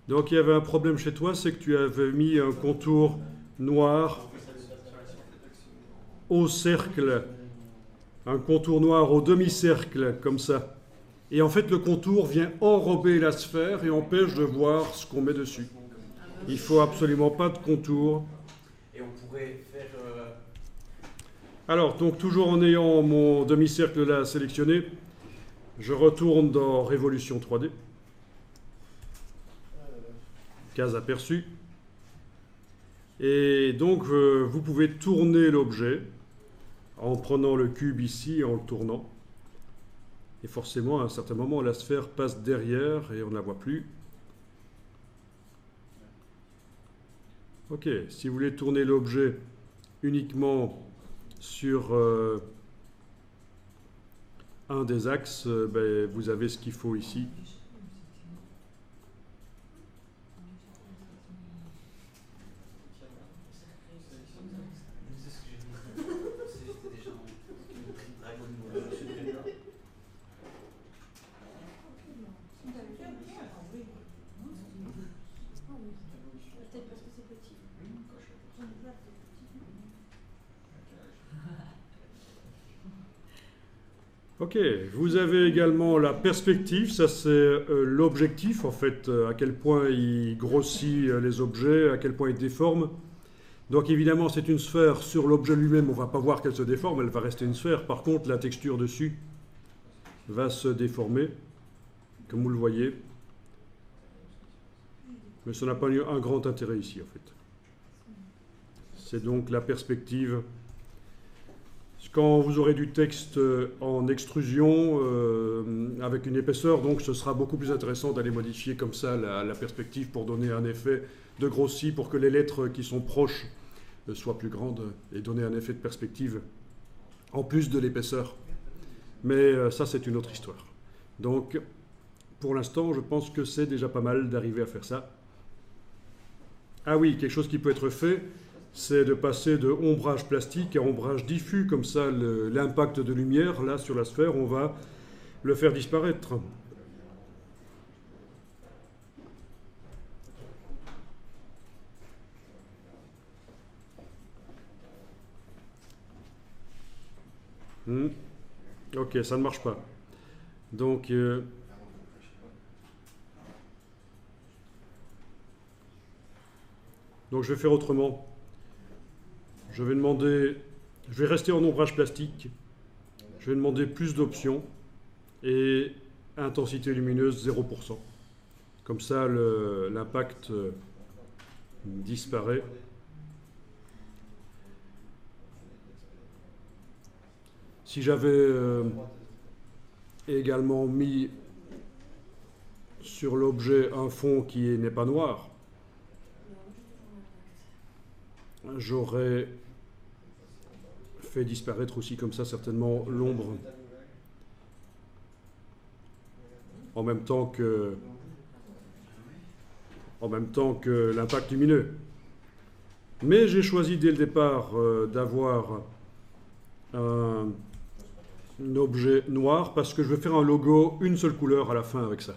Donc il y avait un problème chez toi, c'est que tu avais mis un contour noir au cercle, un contour noir au demi-cercle, comme ça. Et en fait, le contour vient enrober la sphère et empêche de voir ce qu'on met dessus. Il faut absolument pas de contour. Et on pourrait faire... Alors, donc toujours en ayant mon demi-cercle là sélectionné, je retourne dans Révolution 3D. Case aperçue. Et donc, vous pouvez tourner l'objet en prenant le cube ici et en le tournant. Et forcément, à un certain moment, la sphère passe derrière et on ne la voit plus. Ok, si vous voulez tourner l'objet uniquement sur un des axes, ben, vous avez ce qu'il faut ici. Ok, vous avez également la perspective, ça c'est l'objectif en fait, à quel point il grossit les objets, à quel point il déforme. Donc évidemment c'est une sphère, sur l'objet lui-même on ne va pas voir qu'elle se déforme, elle va rester une sphère. Par contre la texture dessus va se déformer, comme vous le voyez. Mais ça n'a pas eu un grand intérêt ici en fait. C'est donc la perspective. Quand vous aurez du texte en extrusion avec une épaisseur, donc ce sera beaucoup plus intéressant d'aller modifier comme ça la perspective pour donner un effet de grossi, pour que les lettres qui sont proches soient plus grandes et donner un effet de perspective en plus de l'épaisseur. Mais ça, c'est une autre histoire. Donc, pour l'instant, je pense que c'est déjà pas mal d'arriver à faire ça. Ah oui, quelque chose qui peut être fait, c'est de passer de ombrage plastique à ombrage diffus, comme ça l'impact de lumière là sur la sphère, on va le faire disparaître. Ok, ça ne marche pas. Donc je vais faire autrement. Je vais rester en ombrage plastique. Je vais demander plus d'options et intensité lumineuse 0%. Comme ça, l'impact disparaît. Si j'avais également mis sur l'objet un fond qui n'est pas noir, j'aurais fait disparaître aussi comme ça certainement l'ombre en même temps que l'impact lumineux. Mais j'ai choisi dès le départ d'avoir un objet noir parce que je vais faire un logo une seule couleur à la fin avec ça.